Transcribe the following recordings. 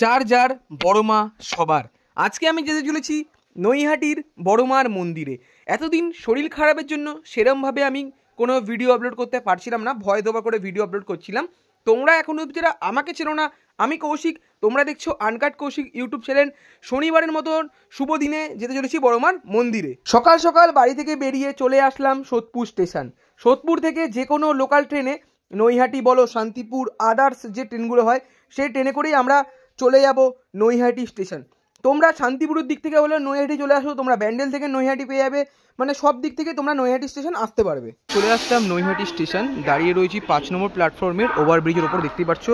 যার যার বড় মা সবার। আজকে আমি যেতে চলেছি নৈহাটির বড় মার মন্দিরে। এতদিন শরীর খারাপের জন্য সেরমভাবে আমি কোনো ভিডিও আপলোড করতে পারছিলাম না, ভয় দেওয়া করে ভিডিও আপলোড করছিলাম। তোমরা এখনও যারা আমাকে চেনো না, আমি কৌশিক, তোমরা দেখছো আনকাট কৌশিক ইউটিউব চ্যানেল। শনিবারের মতন শুভ দিনে যেতে চলেছি বড় মার মন্দিরে। সকাল সকাল বাড়ি থেকে বেরিয়ে চলে আসলাম সোদপুর স্টেশন। সোদপুর থেকে যে কোনো লোকাল ট্রেনে, নৈহাটি বলো, শান্তিপুর, আদার্স যে ট্রেনগুলো হয় সেই ট্রেনে করেই আমরা চলে যাব নৈহাটি স্টেশন। তোমরা শান্তিপুরের দিক থেকে হলে নৈহাটি চলে আসো, তোমরা ব্যান্ডেল থেকে নৈহাটি পেয়ে যাবে, মানে সব দিক থেকে তোমরা নৈহাটি স্টেশন আসতে পারবে। চলে আসলাম নৈহাটি স্টেশন, দাঁড়িয়ে রয়েছি 5 নম্বর প্ল্যাটফর্মের ওভারব্রিজের ওপর। দেখতেই পাচ্ছ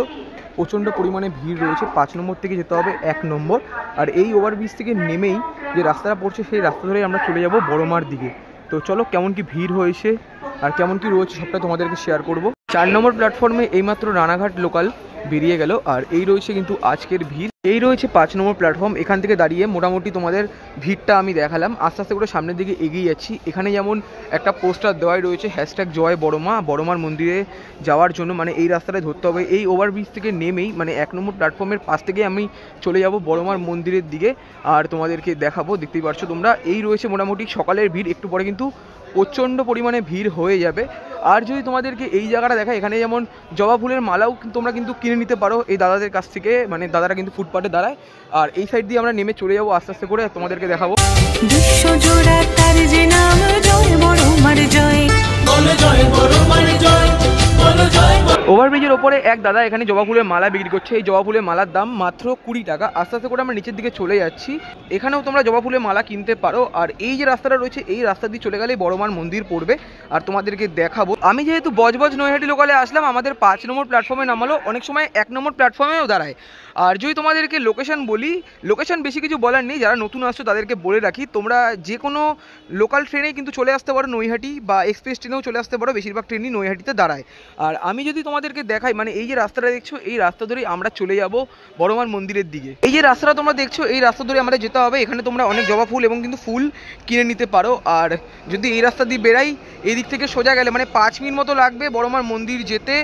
প্রচণ্ড পরিমাণে ভিড় রয়েছে। 5 নম্বর থেকে যেতে হবে 1 নম্বর, আর এই ওভারব্রিজ থেকে নেমেই যে রাস্তাটা পড়ছে সেই রাস্তা ধরেই আমরা চলে যাব বড়মার দিকে। তো চলো কেমন কি ভিড় হয়েছে আর কেমন কি রয়েছে সবটা তোমাদেরকে শেয়ার করব। 4 নম্বর প্ল্যাটফর্মে এইমাত্র রানাঘাট লোকাল বেরিয়ে গেল, আর এই রয়েছে কিন্তু আজকের ভিড়। এই রয়েছে 5 নম্বর প্ল্যাটফর্ম। এখান থেকে দাঁড়িয়ে মোটামুটি তোমাদের ভিড়টা আমি দেখালাম। আস্তে আস্তে করে সামনের দিকে এগিয়ে যাচ্ছি। এখানে যেমন একটা পোস্টার দেওয়াই রয়েছে #জয় বড়মা, বড়মার মন্দিরে যাওয়ার জন্য, মানে এই রাস্তাটা ধরতে হবে। এই ওভারব্রিজ থেকে নেমেই মানে 1 নম্বর প্ল্যাটফর্মের পাশ থেকে আমি চলে যাব বড়মার মন্দিরের দিকে, আর তোমাদেরকে দেখাবো। দেখতেই পাচ্ছ তোমরা, এই রয়েছে মোটামুটি সকালের ভিড়। একটু পরে কিন্তু প্রচণ্ড পরিমাণে ভিড় হয়ে যাবে। আর যদি তোমাদেরকে এই জায়গাটা দেখা, এখানে যেমন জবা ফুলের মালাও তোমরা কিন্তু কিনে নিতে পারো এই দাদাদের কাছ থেকে, মানে দাদারা কিন্তু ফুটপাতে দাঁড়ায়। আর এই সাইড দিয়ে আমরা নেমে চলে যাবো আস্তে আস্তে করে, তোমাদেরকে দেখাবো। বিশ্বজোড়া তার যে নাম, জয় বড়মার জয়, বলো জয় বড়মার জয়, বলো জয়। ওভারব্রিজের ওপরে এক দাদা এখানে জবা ফুলের মালা বিক্রি করছে। এই জবা ফুলের মালার দাম মাত্র 20 টাকা। আস্তে আস্তে করে আমরা নিচের দিকে চলে যাচ্ছি। এখানেও তোমরা জবা ফুলের মালা কিনতে পারো। আর এই যে রাস্তাটা রয়েছে এই রাস্তা দিয়ে চলে গেলেই বড়মার মন্দির পড়বে, আর তোমাদেরকে দেখাবো। আমি যেহেতু বজবজ নৈহাটি লোকালে আসলাম, আমাদের 5 নম্বর প্ল্যাটফর্মে নামালো, অনেক সময় 1 নম্বর প্ল্যাটফর্মেও দাঁড়ায়। আর যদি তোমাদেরকে লোকেশন বলি, লোকেশন বেশি কিছু বলার নেই, যারা নতুন আসছো তাদেরকে বলে রাখি, তোমরা যে কোনো লোকাল ট্রেনেই কিন্তু চলে আসতে পারো নৈহাটি, বা এক্সপ্রেস ট্রেনেও চলে আসতে পারো। বেশিরভাগ ট্রেনই নৈহাটিতে দাঁড়ায়। আর আমি যদি তোমাদেরকে দেখাই, মানে এই যে রাস্তাটা দেখছো এই রাস্তা ধরেই আমরা চলে যাব বড়মার মন্দিরের দিকে। এই যে রাস্তাটা তোমরা দেখছো এই রাস্তা ধরে আমরা যেতে হবে। এখানে তোমরা অনেক জবা ফুল এবং কিন্তু ফুল কিনে নিতে পারো। আর যদি এই রাস্তা দিয়ে বেরাই, এই দিক থেকে সোজা গেলে মানে 5 মিনিট মতো লাগবে বড়মার মন্দির যেতে।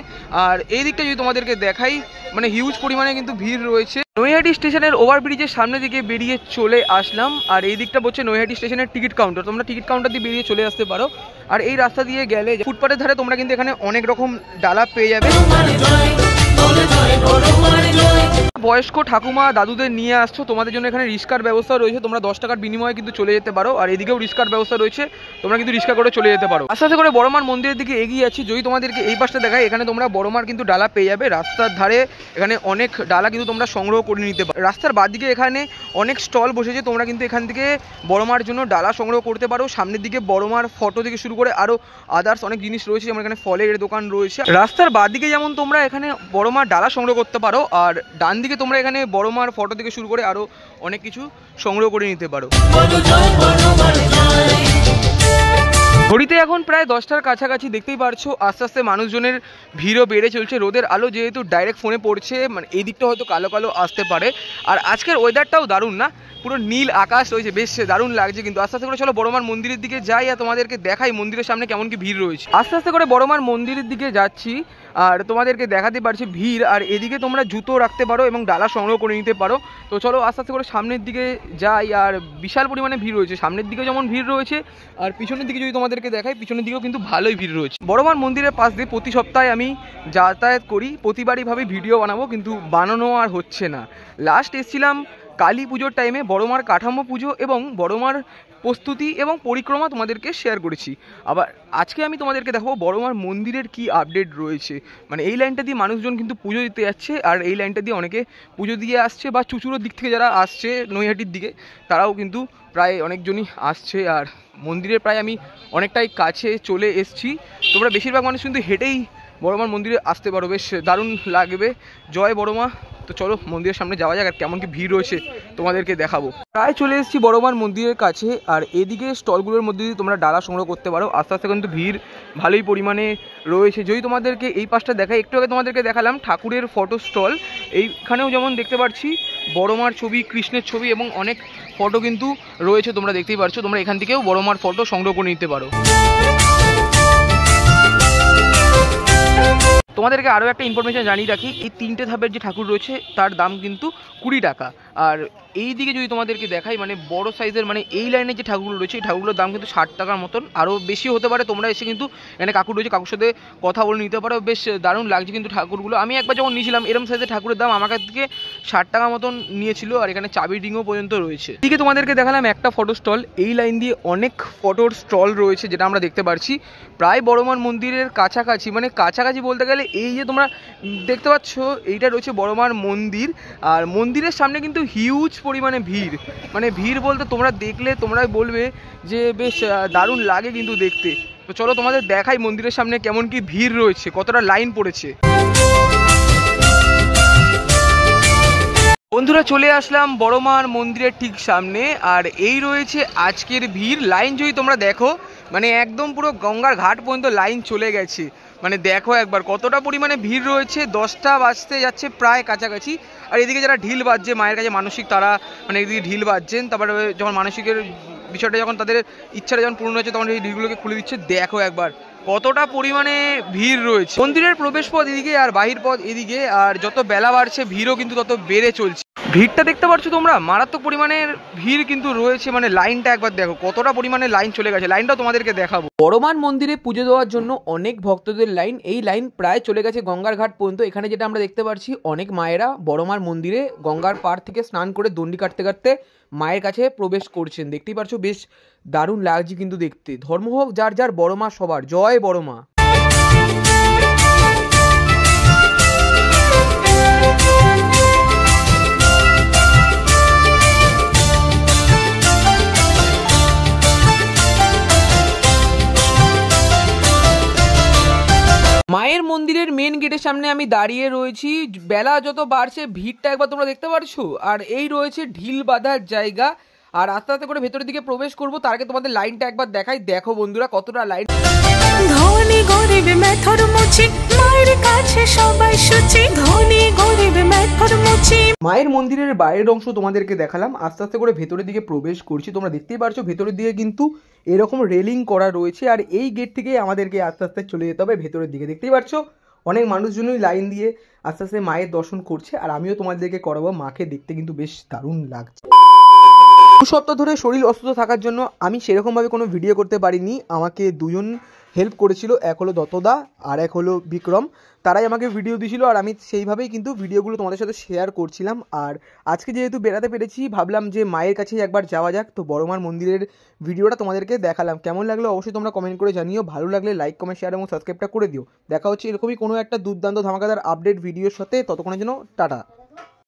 আর এই দিকটা যদি তোমাদেরকে দেখাই, মানে হিউজ পরিমাণে কিন্তু ভিড় রয়েছে। নৈহাটি স্টেশনের ওভারব্রিজের সামনে দিকে বেরিয়ে চলে আসলাম, আর এই দিকটা বলছে নৈহাটি স্টেশনের টিকিট কাউন্টার। তোমরা টিকিট কাউন্টার দিয়ে বেরিয়ে চলে আসতে পারো। আর এই রাস্তা দিয়ে গেলে ফুটপাতের ধারে তোমরা কিন্তু এখানে অনেক রকম ডালা পেয়ে যাবে। বয়স্ক ঠাকুমা দাদুদের নিয়ে আসছো, তোমাদের জন্য এখানে রিস্কার ব্যবস্থা রয়েছে। তোমরা 10 টাকার বিনিময়ে কিন্তু চলে যেতে পারো। আর এদিকেও রিস্কার ব্যবস্থা রয়েছে, তোমরা কিন্তু রিস্কা করে চলে যেতে পারো। আস্তে আস্তে করে বড়মার মন্দিরের দিকে এগিয়ে যাচ্ছি। যদি তোমাদেরকে এই পাশটা দেখায়, এখানে তোমরা বড়মার কিন্তু ডালা পেয়ে যাবে। রাস্তার ধারে এখানে অনেক ডালা কিন্তু তোমরা সংগ্রহ করে নিতে পারো। রাস্তার বাদিকে এখানে অনেক স্টল বসেছে, তোমরা কিন্তু এখান থেকে বড়মার জন্য ডালা সংগ্রহ করতে পারো। সামনের দিকে বড়মার ফটো থেকে শুরু করে আরও আদার্স অনেক জিনিস রয়েছে, যেমন এখানে ফলের দোকান রয়েছে। রাস্তার বাদিকে যেমন তোমরা এখানে বড়মার ডালা সংগ্রহ করতে পারো, আর ডান দিকে তোমরা এখানে বড়মার ফটো থেকে শুরু করে আরও অনেক কিছু সংগ্রহ করে নিতে পারো। ঘড়িতে এখন প্রায় 10টার কাছাকাছি। দেখতেই পারছো আস্তে আস্তে মানুষজনের ভিড়ও বেড়ে চলছে। রোদের আলো যেহেতু ডাইরেক্ট ফোনে পড়ছে, মানে এই দিকটা হয়তো কালো কালো আসতে পারে। আর আজকের ওয়েদারটাও দারুণ না, পুরো নীল আকাশ রয়েছে, বেশ দারুণ লাগছে। কিন্তু আস্তে আস্তে করে চলো বড়মার মন্দিরের দিকে যাই, আর তোমাদেরকে দেখাই মন্দিরের সামনে কেমন কি ভিড় রয়েছে। আস্তে আস্তে করে বড়মার মন্দিরের দিকে যাচ্ছি, আর তোমাদেরকে দেখাতে পারছি ভিড়। আর এদিকে তোমরা জুতো রাখতে পারো এবং ডালা সংগ্রহ করে নিতে পারো। তো চলো আস্তে আস্তে করে সামনের দিকে যাই। আর বিশাল পরিমাণে ভিড় রয়েছে, সামনের দিকে যেমন ভিড় রয়েছে, আর পিছনের দিকে যদি তোমাদেরকে দেখাই, পিছনের দিকেও কিন্তু ভালোই ভিড় রয়েছে। বড়মার মন্দিরের পাশ দিয়ে প্রতি সপ্তাহে আমি যাতায়াত করি, প্রতিবারই ভাবে ভিডিও বানাবো, কিন্তু বানানো আর হচ্ছে না। লাস্ট এসেছিলাম কালী পুজোর টাইমে, বড়মার কাঠামো পুজো এবং বড়মার প্রস্তুতি এবং পরিক্রমা তোমাদেরকে শেয়ার করেছি। আবার আজকে আমি তোমাদেরকে দেখাবো বড়মার মন্দিরের কি আপডেট রয়েছে। মানে এই লাইনটা দিয়ে মানুষজন কিন্তু পুজো দিতে যাচ্ছে, আর এই লাইনটা দিয়ে অনেকে পুজো দিয়ে আসছে, বা চুচুড়োর দিক থেকে যারা আসছে নৈহাটির দিকে তারাও কিন্তু প্রায় অনেকজনই আসছে। আর মন্দিরের প্রায় আমি অনেকটাই কাছে চলে এসেছি। তোমরা বেশিরভাগ মানুষ কিন্তু হেঁটেই বড়মার মন্দিরে আসতে পারো, বেশ দারুণ লাগবে। জয় বড়মা। তো চলো মন্দিরের সামনে যাওয়া যাক, আর কেমন কি ভিড় রয়েছে তোমাদেরকে দেখাবো। প্রায় চলে এসেছি বড়মার মন্দিরের কাছে, আর এদিকে স্টলগুলোর মধ্যে দিয়ে তোমরা ডালা সংগ্রহ করতে পারো। আস্তে আস্তে কিন্তু ভিড় ভালোই পরিমাণে রয়েছে। যদি তোমাদেরকে এই পাশটা দেখাই, একটু আগে তোমাদেরকে দেখালাম ঠাকুরের ফটো স্টল। এইখানেও যেমন দেখতে পাচ্ছি বড়মার ছবি, কৃষ্ণের ছবি এবং অনেক ফটো কিন্তু রয়েছে, তোমরা দেখতেই পারছো। তোমরা এখান থেকেও বড়মার ফটো সংগ্রহ করে নিতে পারো। তোমাদেরকে আরও একটা ইনফরমেশন জানিয়ে রাখি, এই 3টে ধাপের যে ঠাকুর রয়েছে তার দাম কিন্তু 20 টাকা। আর এই দিকে যদি তোমাদেরকে দেখাই, মানে বড় সাইজের, মানে এই লাইনের যে ঠাকুরগুলো রয়েছে এই ঠাকুরগুলোর দাম কিন্তু 60 টাকার মতন, আরও বেশি হতে পারে। তোমরা এসে কিন্তু এখানে কাকুর রয়েছে, কাকুর সাথে কথা বলে নিতে পারো। বেশ দারুণ লাগছে কিন্তু ঠাকুরগুলো। আমি একবার যখন নিয়েছিলাম এরকম সাইজের ঠাকুরের দাম আমার কাছ থেকে 60 টাকা মতন নিয়েছিল। আর এখানে চাবি রিংও পর্যন্ত রয়েছে। এদিকে তোমাদেরকে দেখালাম একটা ফটো স্টল, এই লাইন দিয়ে অনেক ফটোর স্টল রয়েছে যেটা আমরা দেখতে পাচ্ছি প্রায় বড়মার মন্দিরের কাছাকাছি। মানে কাছাকাছি বলতে গেলে এই যে তোমরা দেখতে পাচ্ছ এইটা রয়েছে বড়মার মন্দির, আর মন্দিরের সামনে কিন্তু হিউজ পরিমাণে ভিড়। মানে ভিড় বলতে তোমরা দেখলে তোমরাই বলবে যে বেশ দারুণ লাগে কিন্তু দেখতে। তো চলো তোমাদের দেখাই মন্দিরের সামনে কেমন কি ভিড় রয়েছে, কতটা লাইন পড়েছে। বন্ধুরা চলে আসলাম বড়মার মন্দিরের ঠিক সামনে, আর এই রয়েছে আজকের ভিড়। লাইন যদি তোমরা দেখো, মানে একদম পুরো গঙ্গার ঘাট পর্যন্ত লাইন চলে গেছে। মানে দেখো একবার কতটা পরিমাণে ভিড় রয়েছে। 10টা বাজতে যাচ্ছে প্রায় কাছাকাছি। আর এদিকে যারা ঢিল বাজছে মায়ের কাছে মানসিক, তারা মানে এদিকে ঢিল বাজছেন। তারপরে যখন মানসিকের বিষয়টা যখন তাদের ইচ্ছাটা যখন পূর্ণ হচ্ছে তখন এই ঢিলগুলোকে খুলে দিচ্ছে। দেখো একবার কতটা পরিমাণে ভিড় রয়েছে। মন্দিরের প্রবেশ পথ এদিকে আর বাহির পথ এদিকে, আর যত বেলা বাড়ছে ভিড়ও কিন্তু তত বেড়ে চলছে। ভিড়টা দেখতে পাচ্ছ তোমরা, মারাত্মক পরিমাণের ভিড় কিন্তু রয়েছে। মানে লাইনটা একবার দেখো কতটা পরিমাণে লাইন চলে গেছে, লাইনটাও তোমাদেরকে দেখাবো। বড়মার মন্দিরে পুজো দেওয়ার জন্য অনেক ভক্তদের লাইন, এই লাইন প্রায় চলে গেছে গঙ্গার ঘাট পর্যন্ত। এখানে যেটা আমরা দেখতে পাচ্ছি অনেক মায়েরা বড়মার মন্দিরে গঙ্গার পাড় থেকে স্নান করে দণ্ডি কাটতে কাটতে মায়ের কাছে প্রবেশ করছেন। দেখতেই পাচ্ছ বেশ দারুণ লাগছে কিন্তু দেখতে। ধর্ম হোক যার যার, বড়মা সবার, জয় বড়মা। মায়ের মন্দিরের মেন গেটের সামনে আমি দাঁড়িয়ে রয়েছি। বেলা যত বাড়ছে ভিড়টা একবার তোমরা দেখতে পাচ্ছ। আর এই রয়েছে ঢিল বাঁধার জায়গা, আর আস্তে আস্তে করে ভেতরের দিকে প্রবেশ করবো। তার আগে তোমাদের লাইনটা একবার দেখাই। দেখো বন্ধুরা কতটা লাইন। ধনী গরিব মেথর মুচি মায়ের কাছে সবাই সুচি, ধনী গরিব মেথর মুচি। মায়ের মন্দিরের বাইরের অংশ তোমাদেরকে দেখালাম, আস্তে আস্তে করে ভেতরের দিকে প্রবেশ করছি। তোমরা দেখতেই পারছো ভেতরের দিকে কিন্তু এরকম রেলিং করা রয়েছে, আর এই গেট থেকে আমাদেরকে আস্তে আস্তে চলে যেতে হবে ভেতরের দিকে। দেখতেই পারছো অনেক মানুষজনই লাইন দিয়ে আস্তে আস্তে মায়ের দর্শন করছে, আর আমিও তোমাদেরকে করাবো। মাকে দেখতে কিন্তু বেশ দারুণ লাগছে। 2 সপ্তাহ ধরে শরীর অসুস্থ থাকার জন্য আমি সেরকমভাবে কোনো ভিডিও করতে পারিনি। আমাকে দুজন হেল্প করেছিল, এক হলো দত্তদা আর এক হলো বিক্রম। তারাই আমাকে ভিডিও দিয়েছিল, আর আমি সেইভাবেই কিন্তু ভিডিওগুলো তোমাদের সাথে শেয়ার করছিলাম। আর আজকে যেহেতু বেড়াতে পেরেছি ভাবলাম যে মায়ের কাছেই একবার যাওয়া যাক। তো বড়মার মন্দিরের ভিডিওটা তোমাদেরকে দেখালাম। কেমন লাগলো অবশ্যই তোমরা কমেন্ট করে জানিও। ভালো লাগলে লাইক কমেন্ট শেয়ার এবং সাবস্ক্রাইবটা করে দিও। দেখা হচ্ছে এরকমই কোনো একটা দুর্দান্ত ধামাকাদার আপডেট ভিডিওর সাথে। ততক্ষণের জন্য টাটা।